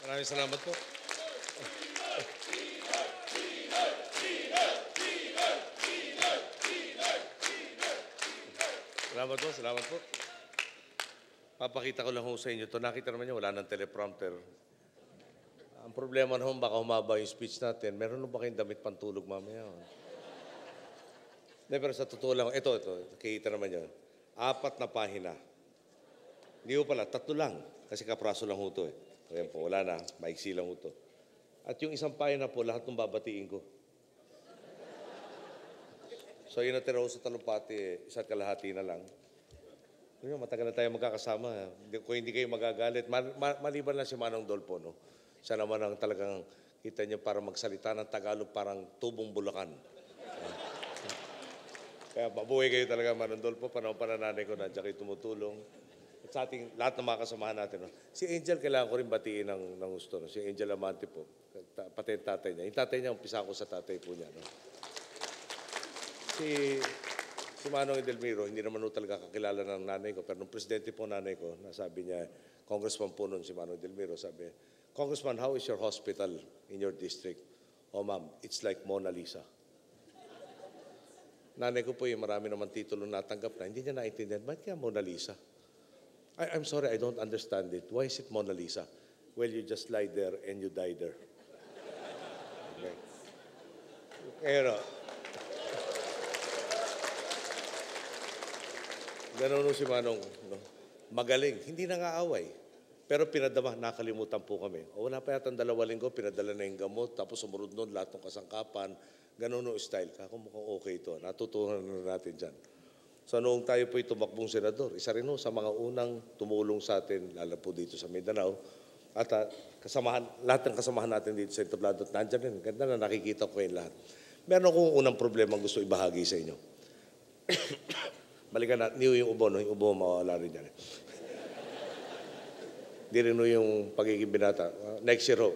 Maraming salamat po. Salamat po, salamat po. Papakita ko lang ho sa inyo ito. Nakita naman niyo, wala ng teleprompter. Ang problema na ho, baka humaba yung speech natin. Meron ba kayong damit pantulog mamaya? Hindi, pero sa totoo lang, ito, nakikita naman yun. 4 na pahina. Hindi ho pala, 3 lang. Kasi kapraso lang ho ito eh. Ayan po, wala na, maiksi lang ho ito. At yung isang pahina po, lahat ng babatiin ko. So yun natira ho sa talumpati, 1 kalahati na lang. Yun, matagal na tayo magkakasama. Kung hindi kayo magagalit, maliban lang si Manong Dolpo, no? Siya naman ang talagang kita niyo para magsalita ng Tagalog parang tubong Bulacan. Kaya mabuhay kayo talaga, Manong Dolpo. Panahon pa na nanay ko, nandiyan kayo tumutulong. At sa ating lahat ng mga kasamahan natin. No? Si Angel, kailangan ko rin batiin ng gusto. No? Si Angel Amante po. Pati yung tatay niya. Yung tatay niya, umpisa ko sa tatay po niya. No? Si Manong Edelmiro, hindi naman talaga kakilala ng nanay ko. Pero nung presidente po nanay ko, nasabi niya, congressman po noon si Manong Edelmiro, sabi, Congressman, how is your hospital in your district? Oh, ma'am, it's like Mona Lisa. Nanay ko po yung marami naman titulo natanggap na, hindi niya naintindihan, bakit kaya Mona Lisa? I'm sorry, I don't understand it. Why is it Mona Lisa? Well, you just lie there and you die there. Okay. Ngayon, ganun si Manong, no? Magaling, hindi nangaaway. Pero pinadama, nakalimutan po kami. O wala pa yata 2 linggo, pinadala na yung gamot, tapos sumunod nun lahat ng kasangkapan. Ganun no style. Kako mukhang okay ito. Natutunan na natin dyan. So noong tayo po'y tumakbong senador, isa rin sa mga unang tumulong sa atin, lalo po dito sa Mindanao. At lahat ng kasamahan natin dito sa entablado, nandiyan rin. Ganda na nakikita ko yung lahat. Meron akong unang problema gusto ibahagi sa inyo. Balikan na, niyo yung ubo, no? Yung ubo mawala rin dyan. Di rin yung pagiging binata. Next year ho.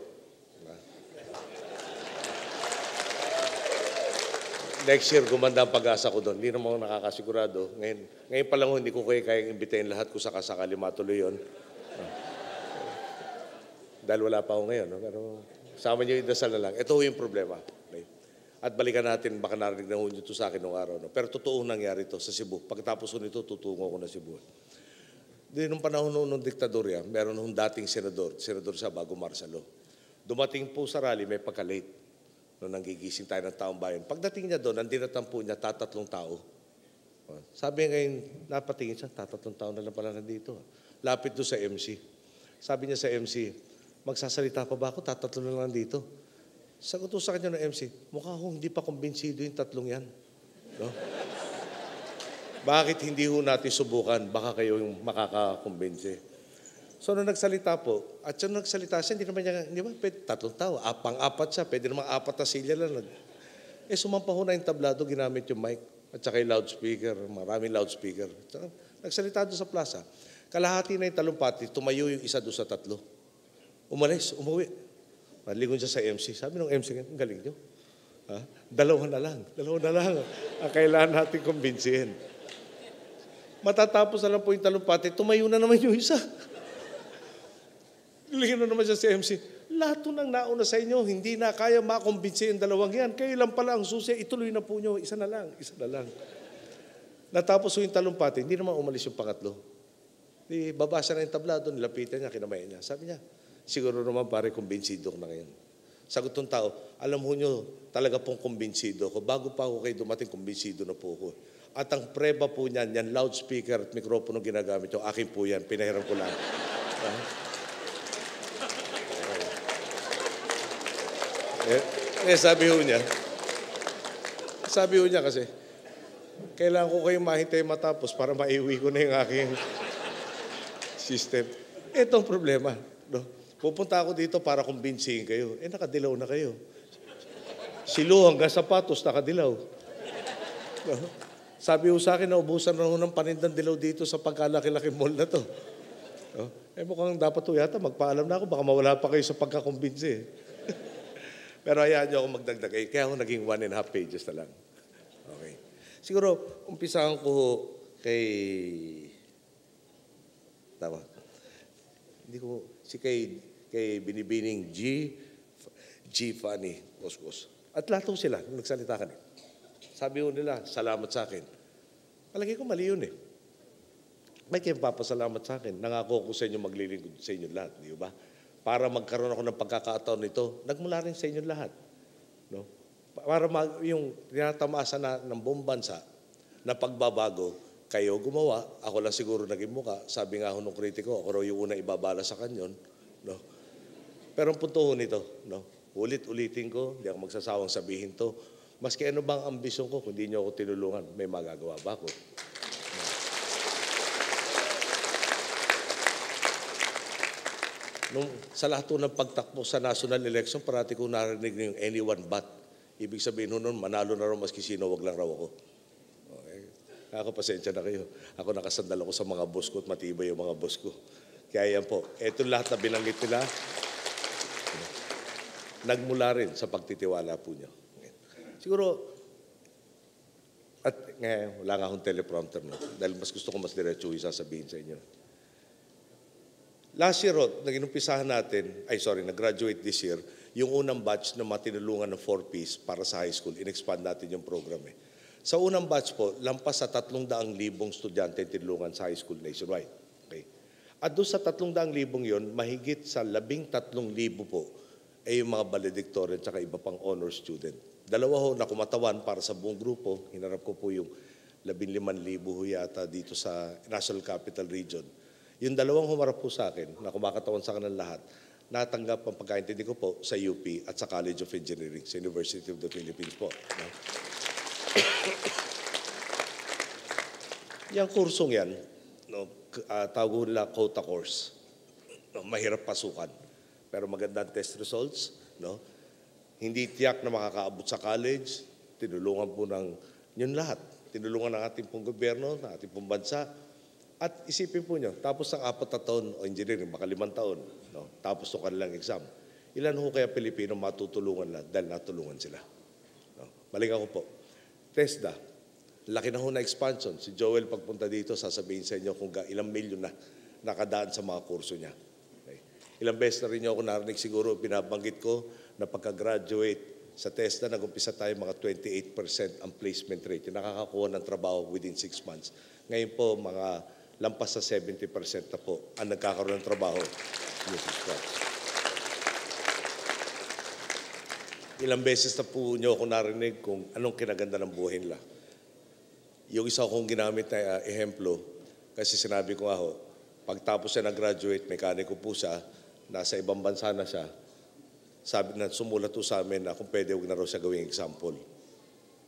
Next year, gumanda ang pag-asa ko doon. Hindi naman ako nakakasigurado. Ngayon pa lang hindi ko kayang imbitahin lahat kung sakasakali matuloy yun. Dahil wala pa ako ngayon. No? Pero sama niyo idasal na lang. Ito yung problema. Okay? At balikan natin, baka narinig na ito sa akin noong araw. No? Pero totoo nangyari ito sa Cebu. Pagkatapos nito, tutungo ko na Cebu. Di nung panahon ng diktadorya, meron nung dating senador siya bago Marcelo. Dumating po sa rally, may pagka-late. Noong nanggigising tayo ng taong bayan. Pagdating niya doon, ang dinatampo niya, 3 tao. Sabi ngayon, napatingin siya, 3 tao na lang pala nandito. Lapit doon sa MC. Sabi niya sa MC, magsasalita pa ba ako? 3 na lang dito. Sagot ko sa kanya ng MC, mukha akong hindi pa kumbinsido yung 3 yan. No? Bakit hindi ho natin subukan? Baka kayo yung makakakumbinsi. So, nung nagsalita po, at siya nagsalita siya, hindi naman niya, hindi ba, 3 tao, pang-4 siya, pwede naman 4 na silya lang. Sumampa ho na yung tablado, ginamit yung mic, at saka yung loudspeaker, maraming loudspeaker. Saka, nagsalita doon sa plaza. Kalahati na yung talumpati, tumayo yung isa doon sa 3. Umalis, umuwi. Malingon siya sa MC. Sabi ng MC, ang galing nyo. Dalawa na lang. Ang kailangan natin kumbinsihin. Matatapos na lang po yung talumpati, tumayo na naman yung isa. Nilingin na naman siya si MC, lahat nang nauna sa inyo, hindi na kaya makumbinsi yung 2 yan. Kayo lang pala ang susi, ituloy na po nyo, isa na lang. Natapos yung talumpati, hindi naman umalis yung pangatlo. Di babasa na yung tablado, nilapitan niya, kinamayan niya. Sabi niya, siguro naman pare, kumbinsido ko na ngayon. Sagot ng tao, alam mo nyo, talaga pong kumbinsido ko. Bago pa ako kayo dumating, kumbinsido na po ako. At ang preba po niyan, yan loudspeaker at mikropono ginagamit yung akin po yan, pinahiram ko lang. Sabi ho niya kasi, kailangan ko kayong mahintay matapos para maiuwi ko na yung aking system. Ito ang problema. No? Pupunta ako dito para kumbinsihin kayo. Nakadilaw na kayo. Silo hanggang sapatos, nakadilaw. No? Sabi ho sa akin, naubusan na ho ng panindang dilaw dito sa pagkalaki-laki mall na to. No? Mukhang dapat ho yata, magpaalam na ako, baka mawala pa kayo sa pagkakumbinsi. Pero hayaan niyo ako magdagdag. Kaya ako naging 1.5 pages na lang. Okay. Siguro, umpisahan ko kay... Tama. Hindi ko... Si kay kay Binibining G. Fanny Coscos. At lahat ho sila, nagsalita kanina. Sabi ho nila, salamat sa akin. Palagi ko mali yun eh. May kayong papasalamat sa akin. Nangako ko sa inyo maglilingkod sa inyo lahat, di ba? Para magkaroon ako ng pagkakataon nito, nagmula rin sa inyo lahat. No? Para yung tinatamasa na ng buong bansa na pagbabago, kayo gumawa, ako lang siguro naging muka. Sabi nga ho nung kritiko, ako raw yung unang ibabala sa kanyon. No? Pero ang punto ho nito, no? Ulit-ulitin ko, hindi ako magsasawang sabihin to. Maski ano bang ambisyon ko, kung hindi niyo ako tinulungan, may magagawa ba ako? Sa lahat ng pagtakbo sa national election, parati ko narinig na yung anyone but. Ibig sabihin nun, manalo na raw maski sino, wag lang raw ako. Okay. Ako, pasensya na kayo. Ako nakasandal ako sa mga boss ko at matibay yung mga boss ko. Kaya yan po. Ito lahat na binanggit nila, nagmula rin sa pagtitiwala po niyo. Siguro, at ngayon, wala nga akong teleprompter no, dahil mas gusto ko mas diretso yung sasabihin sa inyo. Last year, nag-inumpisahan natin, nag-graduate this year, yung unang batch na matinulungan ng 4Ps para sa high school. In-expand natin yung program eh. Sa unang batch po, lampas sa 300,000 estudyante tinulungan sa high school nationwide. Okay. At doon sa 300,000 yon, mahigit sa 13,000 po ay yung mga valedictorian at iba pang honor student. Dalawa ho na kumatawan para sa buong grupo. Hinarap ko po yung 15,000 yata dito sa National Capital Region. Yung dalawang humarap po sa akin, na kumakatawan sa kanilang lahat, natanggap ang pagkaintindi ko po sa UP at sa College of Engineering, sa University of the Philippines po. No? Yung kursong yan, no, tawag nila quota course. No, mahirap pasukan. Pero magandang test results. No? Hindi tiyak na makakaabot sa college. Tinulungan po ng yun lahat. Tinulungan ng ating pong gobyerno, ng ating pong bansa. At isipin po nyo, tapos ng 4 na taon o engineering, baka 5 taon, no? Tapos ng kanilang exam, ilan ho kaya Pilipino matutulungan na dahil natulungan sila? No? Balikan ko po. TESDA, laki na ho na expansion. Si Joel pagpunta dito, sasabihin sa inyo kung ilang milyon na nakadaan sa mga kurso niya. Okay. Ilang beses na rin niyo ako narinig siguro, binabanggit ko na pagka-graduate sa TESDA, nag-umpisa tayo mga 28% ang placement rate. Yung nakakakuha ng trabaho within 6 months. Ngayon po, mga lampas sa 70% na po ang nagkakaroon ng trabaho. Ilang beses na po niyo ako narinig kung anong kinaganda ng buhay nila. Yung isa kong ginamit na ehemplo, kasi sinabi ko nga ho, pagtapos siya nag-graduate, mekaniko po siya, nasa ibang bansa na siya, sabi na sumulat po sa amin na kung pwede huwag na raw siya gawing example.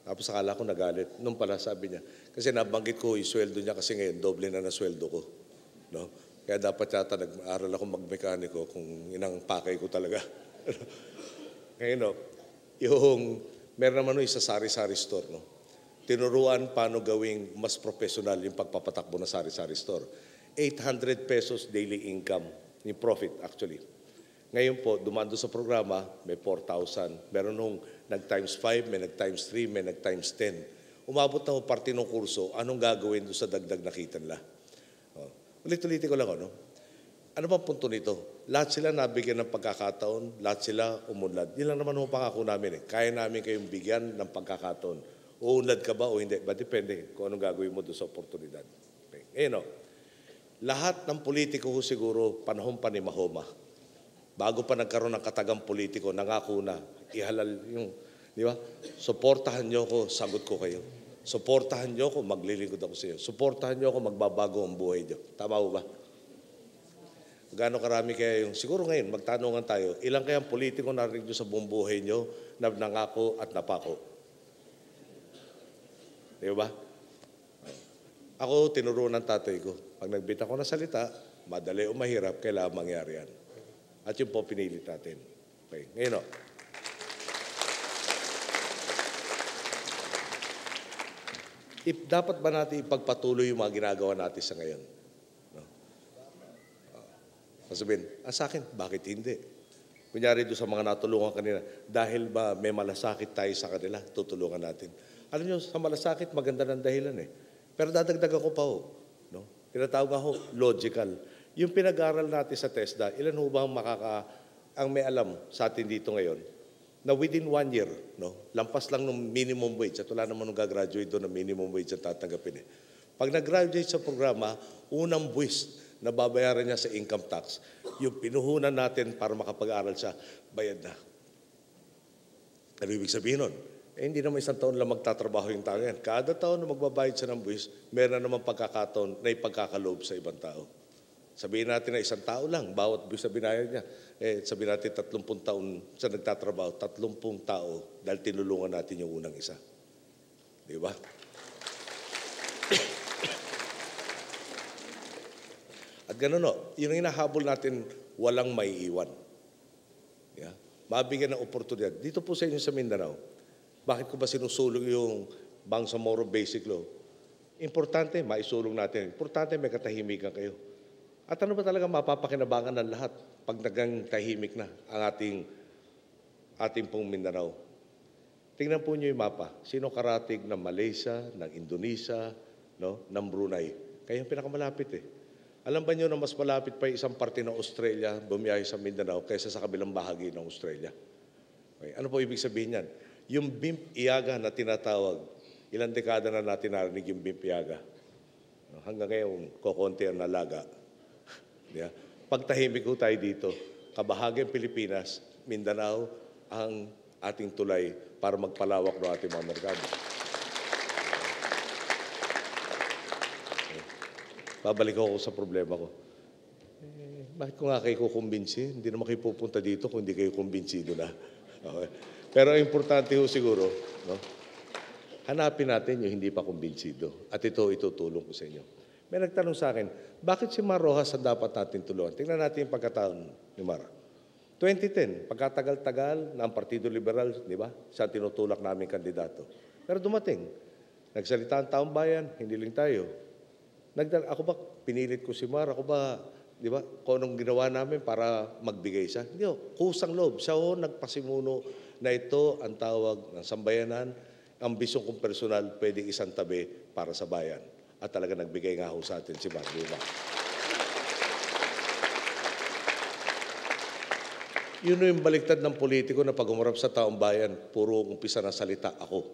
Tapos akala ko nagalit. Nung pala sabi niya, kasi nabanggit ko yung sweldo niya kasi ngayon doble na sweldo ko. No? Kaya dapat yata nag-aaral ako magmekaniko kung inang pakay ko talaga. Ngayon, no, meron naman yung sa sari-sari store. No? Tinuruan paano gawing mas professional yung pagpapatakbo ng sari-sari store. 800 pesos daily income, yung profit actually. Ngayon po, dumando sa programa, may 4,000. Meron nung nag-times 5, may nag-times 3, may nag-times 10. Umabot na po parte ng kurso, anong gagawin doon sa dagdag na kita nila? Ulit-ulitin ko lang, ano? Ano bang punto nito? Lahat sila nabigyan ng pagkakataon, lahat sila umunlad. Yun lang naman ang pangako namin. Kaya namin kayong bigyan ng pagkakataon. Uunlad ka ba o hindi? Ba depende kung anong gagawin mo doon sa oportunidad. Okay. Ngayon, lahat ng politiko ko siguro panahon pa ni Mahoma. Bago pa nagkaroon ng katagang politiko, nangako na, ihalal yung, di ba? Suportahan niyo ako, sagot ko kayo. Suportahan niyo ako, maglilingkod ako sa iyo. Suportahan niyo ako, magbabago ang buhay niyo. Tama ba? Gaano karami kaya yung, siguro ngayon, magtanungan tayo, ilang kayang politiko narinig niyo sa buong buhay niyo na nangako at napako? Di ba? Ako, tinuruan ng tatay ko. Pag nagbita ko ng salita, madali o mahirap, kailangan mangyari yan. At yun po pinilit natin. Okay. Ngayon o. Dapat ba natin ipagpatuloy yung mga ginagawa natin sa ngayon? No? Sabihin, sa akin, bakit hindi? Kunyari doon sa mga natulungan kanina, dahil ba may malasakit tayo sa kanila, tutulungan natin. Alam nyo, sa malasakit, maganda ng dahilan eh. Pero dadagdagan ko pa ho. No? Tinatawag ako, logical. Yung pinag-aral natin sa TESDA, ilan ho ba ang may alam sa atin dito ngayon na within 1 year, no, lampas lang ng minimum wage at wala naman nung gagraduate doon ng minimum wage ang tatanggapin eh. Pag nag-graduate sa programa, unang buwis na babayaran niya sa income tax, yung pinuhunan natin para makapag-aral siya, bayad na. Ano ibig sabihin nun? Hindi naman isang taon lang magtatrabaho yung tao yan. Kada taon na magbabayad siya ng buwis, meron naman pagkakataon na ipagkakaloob sa ibang tao. Sabihin natin na isang tao lang, bawat buwis na binayad niya. Sabihin natin 30 taon siya nagtatrabaho, 30 tao dahil tinulungan natin yung unang isa. Di ba? At ganun o, yung hinahabol natin, walang maiiwan. Yeah? Mabigyan ng oportunidad. Dito po sa inyo sa Mindanao, bakit ko ba sinusulong yung Bangsamoro Basic Law? Importante, maisulong natin. Importante, may katahimikan kayo. At ano ba talaga mapapakinabangan ng lahat pag nagang tahimik na ang ating pong Mindanao? Tingnan po niyo yung mapa. Sino karatig ng Malaysia, ng Indonesia, no, ng Brunei? Kayo yung pinakamalapit eh. Alam ba niyo na mas malapit pa yung isang parte ng Australia bumiyahe sa Mindanao kaysa sa kabilang bahagi ng Australia? Okay. Ano po ibig sabihin yan? Yung BIMP Iaga na tinatawag, ilang dekada na natin narinig yung BIMP Iaga. Hanggang ngayon, kokonti ang nalaga. Yeah. Pag tahimik ko tayo dito, kabahagyang Pilipinas, Mindanao, ang ating tulay para magpalawak ng ating mga merkado. Babalik ako sa problema ko. Bakit ko nga kayo kukumbinsi? Hindi naman kayo pupunta dito kung hindi kayo kumbinsido na. Okay. Pero ang importante ho siguro, no? Hanapin natin yung hindi pa kumbinsido. At ito itutulong ko sa inyo. May nagtanong sa akin, bakit si Mar Rojas ang dapat natin tulungan? Tingnan natin yung pagkataon ni Mar. 2010, pagkatagal-tagal ng Partido Liberal, di ba? Siya tinutulak namin kandidato. Pero dumating, nagsalita ang taong bayan, hindi lang tayo. Ako ba, pinilit ko si Mar? Ako ba, di ba, kung anong ginawa namin para magbigay siya? Hindi ho, kusang loob. Siya ho, nagpasimuno na ito ang tawag ng sambayanan, ang ambisyon kong personal, pwedeng isang tabi para sa bayan. At talaga nagbigay nga ho sa atin si Mar, di ba? Yun yung baliktad ng politiko na pag umarap sa taong bayan, puro umpisa ng salita, ako.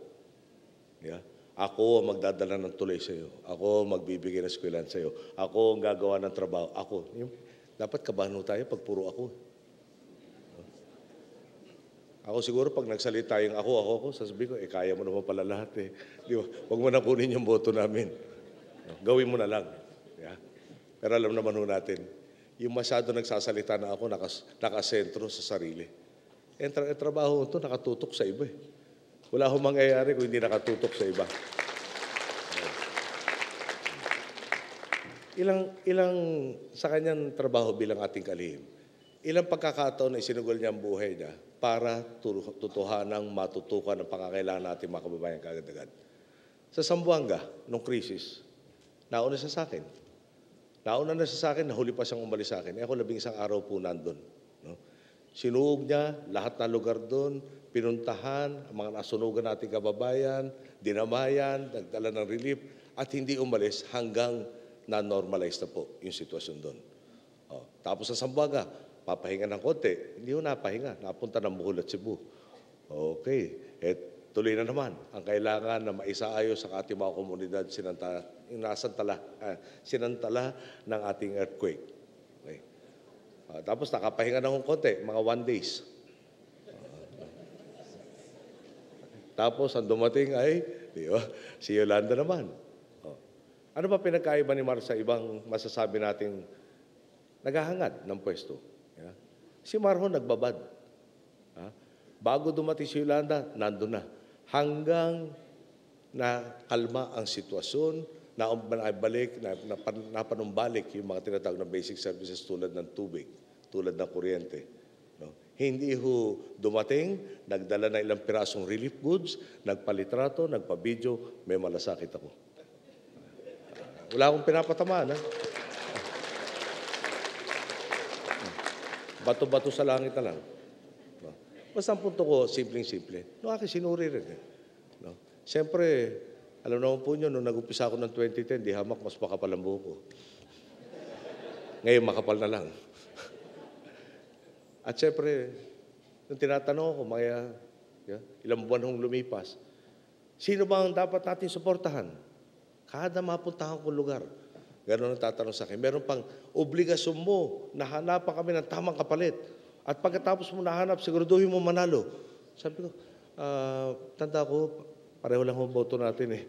Yeah? Ako ang magdadala ng tulay sa iyo. Ako ang magbibigay ng eskwelahan sa iyo. Ako ang gagawa ng trabaho. Ako. Dapat kabahan tayo pag puro ako. Ako siguro pag nagsalita yung ako, sasabihin ko, kaya mo naman pala lahat eh. Di ba? Huwag mo na kunin yung boto namin. Gawin mo na lang. Yeah? Pero alam naman ho natin, yung masyado nagsasalita na ako, nakasentro sa sarili. Trabaho ito, nakatutok sa iba eh. Wala akong mangyayari kung hindi nakatutok sa iba. Ilang sa kanyang trabaho bilang ating kalihim, ilang pagkakataon na isinugol niya ang buhay niya para tutuhanang matutukan ang pangangailangan natin mga kababayan kaagad-agad. Sa Zamboanga, nung krisis, nauna siya sa akin. Nauna na siya sa akin, nahuli pa siyang umalis sa akin. Ako 11 araw po nandun. No? Sinuog niya lahat ng lugar doon, pinuntahan ang mga nasunugan nating kababayan, dinamayan, nagdala ng relief, at hindi umalis hanggang na-normalize na po yung sitwasyon doon. Tapos sa Zamboanga, papahinga ng konti. Hindi ho napahinga, napunta ng Bohol at Cebu. Okay, tuloy na naman ang kailangan na maisaayos sa ating mga komunidad sinantala ng ating earthquake. Okay. Tapos nakapahinga ng konti, mga 1 days. Tapos ang dumating ay, di ba, si Yolanda naman. Ano ba pinagkaiba ni Mar sa ibang masasabi nating naghahangad ng pwesto? Yeah. Si Marho nagbabad. Bago dumating si Yolanda, nandun na. Hanggang nakalma ang sitwasyon, napanumbalik yung mga tinatawag na basic services tulad ng tubig, tulad ng kuryente. No? Hindi ho dumating, nagdala na ilang pirasong relief goods, nagpalitrato, nagpa-video, may malasakit ako. Wala akong pinapatamaan, ha? Bato-bato sa langit na lang. No? Basta ang punto ko, simpleng-simple. No, aking sinuri rin. No? Siyempre, alam naman po nyo, nung nag-upisa ako ng 2010, di hamak, mas makapalambo ko. Ngayon, makapal na lang. At syempre, nung tinatanong ko, ilang buwan hong lumipas, sino ba ang dapat natin suportahan? Kada mapuntahan kong lugar. Ganon ang tatanong sa akin. Meron pang obligasyon mo na hanapan kami ng tamang kapalit. At pagkatapos mo nahanap, siguraduhin mo manalo. Sabi ko, tanda ko, pareho lang ang boto natin eh.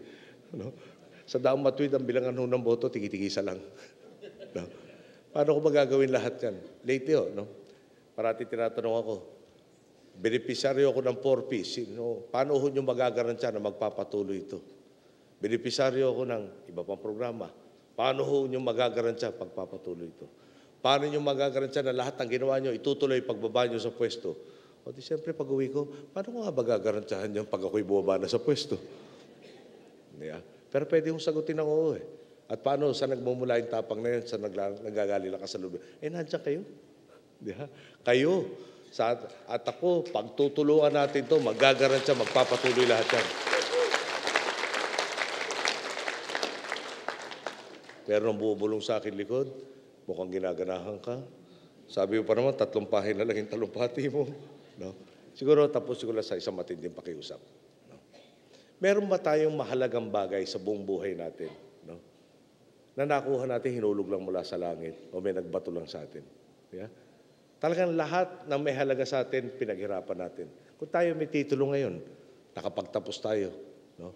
No? Sa daang matuwid ang bilangan ng boto, tigi-tigisa lang. No? Paano ko magagawin lahat yan? Lately, no? Parati tinatanong ako, benepisaryo ako ng 4Ps. Paano ho nyo magagarantiya na magpapatuloy ito? Benepisaryo ako ng iba pang programa. Paano ho nyo magagarantiya pagpapatuloy ito? Paano nyo magagarantiya na lahat ng ginawa nyo, itutuloy pagbaba nyo sa pwesto? O di siyempre pag uwi ko, paano ko nga magagarantiyahan nyo pag ako'y bumaba na sa pwesto? Yeah. Pero pwede kong sagutin ng oo eh. At paano sa nagmumula yung tapang na yun, sa nagagalila ka sa loob? Nandiyan kayo. Yeah. Kayo. At ako, pagtutulungan natin ito, magagarantiya, magpapatuloy lahat yan. Pero nang bubulong sa akin likod, mukhang ginaganahan ka. Sabi mo pa naman, 3 pahin na lang yung talumpati mo. No? Siguro tapos siguro sa isang matinding pakiusap. No? Meron ba tayong mahalagang bagay sa buong buhay natin? No? Na nakuha natin, hinulog lang mula sa langit o may nagbato lang sa atin. Yeah? Talagang lahat ng may halaga sa atin, pinaghirapan natin. Kung tayo may titulo ngayon, nakapagtapos tayo. No?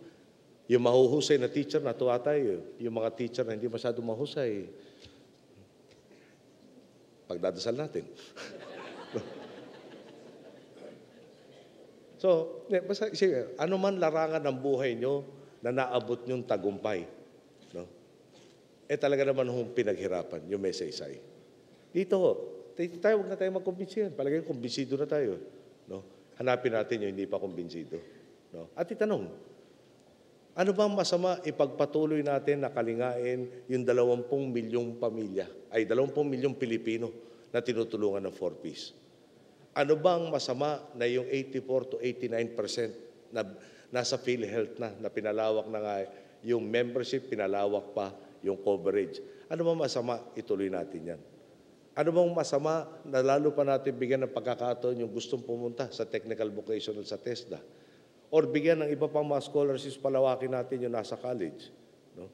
Yung mahuhusay na teacher, natuwa tayo. Yung mga teacher na hindi masyado mahusay, pagdadasal natin. So, basta, ano man larangan ng buhay nyo na naabot nyong tagumpay, no? Talaga naman hong pinaghirapan, yung may saysay. Dito, huwag na tayo magkumbinsihan. Palagay kumbinsido na tayo. No? Hanapin natin yung hindi pa kumbinsido. No? At itanong, ano bang masama ipagpatuloy natin na kalingain yung 20 milyong pamilya, 20 milyong Pilipino na tinutulungan ng 4Ps? Ano bang masama na yung 84 to 89% na nasa PhilHealth na pinalawak na nga yung membership, pinalawak pa yung coverage? Ano bang masama? Ituloy natin yan. Ano bang masama na lalo pa natin bigyan ng pagkakataon yung gustong pumunta sa technical vocational sa TESDA? Or bigyan ng iba pang mga scholarships, palawakin natin yung nasa college. No?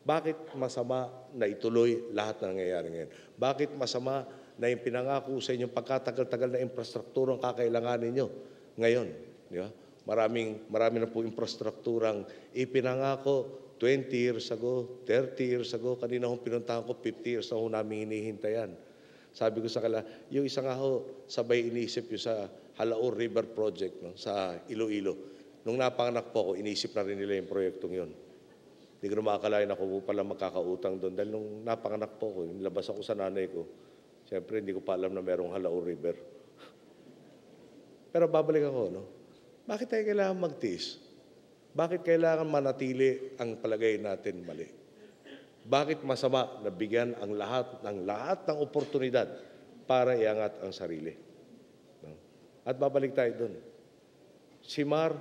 Bakit masama na ituloy lahat ng nangyayari ngayon? Bakit masama na yung pinangako sa inyong pagkatagal-tagal na infrastrukturang kakailanganin nyo ngayon? Di ba? Marami na po infrastrukturang ipinangako 20 years ago, 30 years ago. Kanina kong pinuntahan ko, 50 years na ho namin hinihintayan. Sabi ko sa kanila, yung isa nga ho, sabay inisip yung sa Halaur River Project, no, sa Iloilo. Nung napanganak po ako, inisip na rin nila yung proyektong yun. Hindi ko na makakalain ako po pala magkakautang doon. Dahil nung napanganak po ako, nilabas ako sa nanay ko, siyempre hindi ko pa alam na merong Halaur River. Pero babalik ako, no? Bakit tayo kailangan magtiis? Bakit kailangan manatili ang palagay natin mali? Bakit masama na bigyan ang lahat ng oportunidad para iangat ang sarili? No? At babalik tayo doon. Si Mar,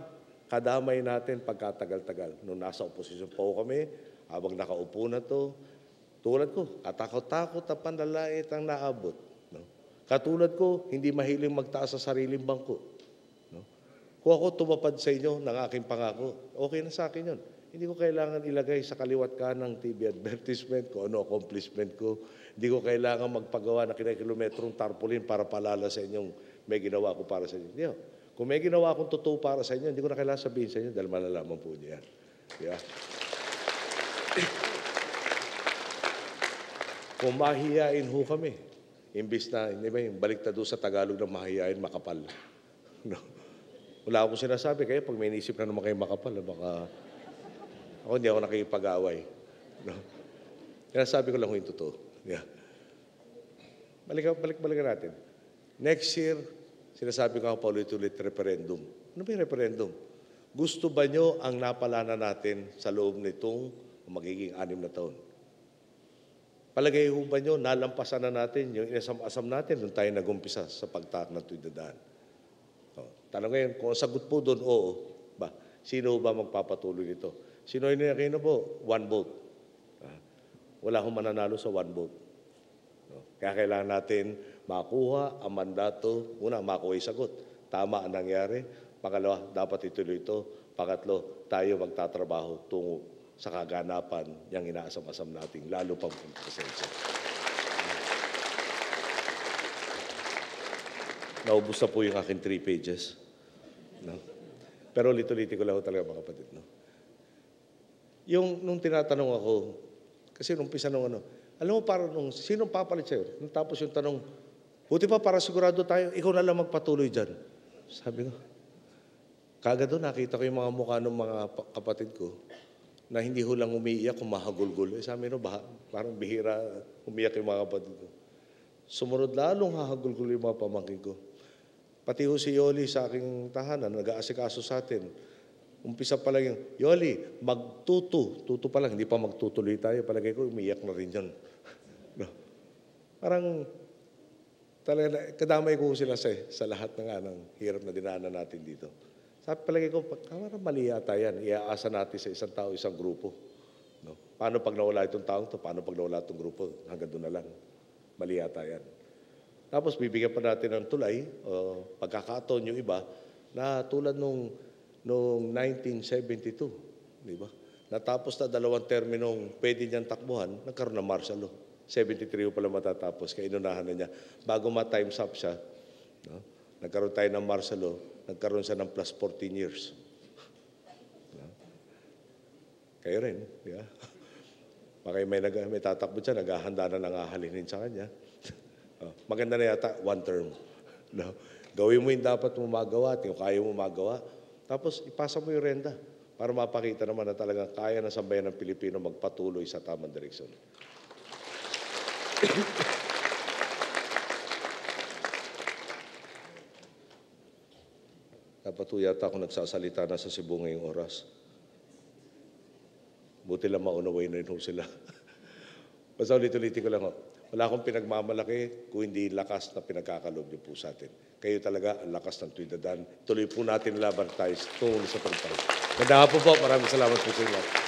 kadamay natin pagkatagal-tagal. Nung nasa oposisyon po kami, habang nakaupo na to, tulad ko, katakot-takot at panlalait ang naabot. No? Katulad ko, hindi mahiling magtaas sa sariling bangko. No? Kung ako tumapad sa inyo ng aking pangako, okay na sa akin yun. Hindi ko kailangan ilagay sa kaliwat kanang TV advertisement ko, ano accomplishment ko. Hindi ko kailangan magpagawa na kinakilometrong tarpaulin para palala sa inyong may ginawa ko para sa inyo. Hindi, kung may ginawa akong totoo para sa inyo, hindi ko na kailangan sabihin sa inyo dahil malalaman po niya. Yeah. Kung mahihiyain ho kami, imbis na, hindi ba yung baliktad sa Tagalog na mahihiyain, makapal. No? Wala akong sinasabi, kaya pag may inisip na naman kayo makapal, baka ako hindi ako nakikipag-away. No? Kaya sabi ko lang yung totoo. Yeah. Balikan natin. Next year, sinasabi ko ako paulit-ulit referendum. Ano ba yung referendum? Gusto ba nyo ang napalana natin sa loob nitong magiging 6 na taon? Palagay ho ba nyo, nalampasan na natin yung inasam-asam natin nung tayo nagumpisa sa pagtaak ng tuwidadaan? Tanong ngayon, kung ang sagot po doon, oo, ba, sino ba magpapatuloy nito? Sino yun na po? 1 vote. Wala akong mananalo sa 1 vote. Kaya kailangan natin makuha ang mandato. Una, makuha yung sagot. Tama ang nangyari. Pangalawa, dapat ituloy ito. Pangatlo, tayo magtatrabaho tungo sa kaganapan yung inaasam-asam nating lalo pang presensya. Naubos na po yung aking 3 pages. No? Pero ulit-ulitin ko lang talaga mga kapatid. No? Nung tinatanong ako, kasi nung umpisa nung alam mo parang sinong papalit sa'yo? Tapos yung tanong, buti pa para sigurado tayo, ikaw na lang magpatuloy dyan. Sabi ko, kagad doon nakita ko yung mga mukha ng mga kapatid ko na hindi ho lang umiiyak, humahagulgul. Sabi no, parang bihira umiyak yung mga kapatid ko. Sumunod lalong hahagulgul yung mga pamangkin ko. Pati ho si Yoli sa aking tahanan, nag-aasikaso sa atin. Umpisa pa lang yung, Yoli, tuto pa lang, hindi pa magtutuloy tayo. Palagay ko, umiyak na rin yun. No. Parang, talaga, kadamay ko sila sa lahat ng hirap na dinaanan natin dito. Sabi palagay ko, parang mali yata yan. Iaasa natin sa isang tao, isang grupo. No? Paano pag nawala itong taong to? Paano pag nawala itong grupo? Hanggang doon na lang. Mali yata yan. Tapos bibigyan pa natin ng tulay, pagkakataon yung iba, na tulad nung 1972, di ba? Natapos na 2 terminong pwede niyang takbuhan, nagkaroon ng martial law. 73 pala matatapos, kaya inunahan na niya. Bago ma-times up siya, no? Nagkaroon tayo ng martial law, nagkaroon siya ng plus 14 years. No? Kayo rin, di ba? Baka may tatakbo siya, naghahanda na nangahalinin sa kanya. Maganda na yata, 1 term. No? Gawin mo yung dapat mo magawa at yung kaya mo magawa. Tapos ipasa mo yung renda para mapakita naman na talagang kaya na sambayan ng Pilipino magpatuloy sa tamang direksyon. Dapat po yata ako nagsasalita na sa Cebu ngayong oras. Buti lang maunaway na rin sila. Basta ulit-ulitin ko lang. Wala akong pinagmamalaki kung hindi lakas na pinagkakaloob niyo po sa atin. Kayo talaga ang lakas ng Trinidad. Tuloy po natin laban tayo tungo sa pagtayo. Ganda po po. Maraming salamat po sa inyo.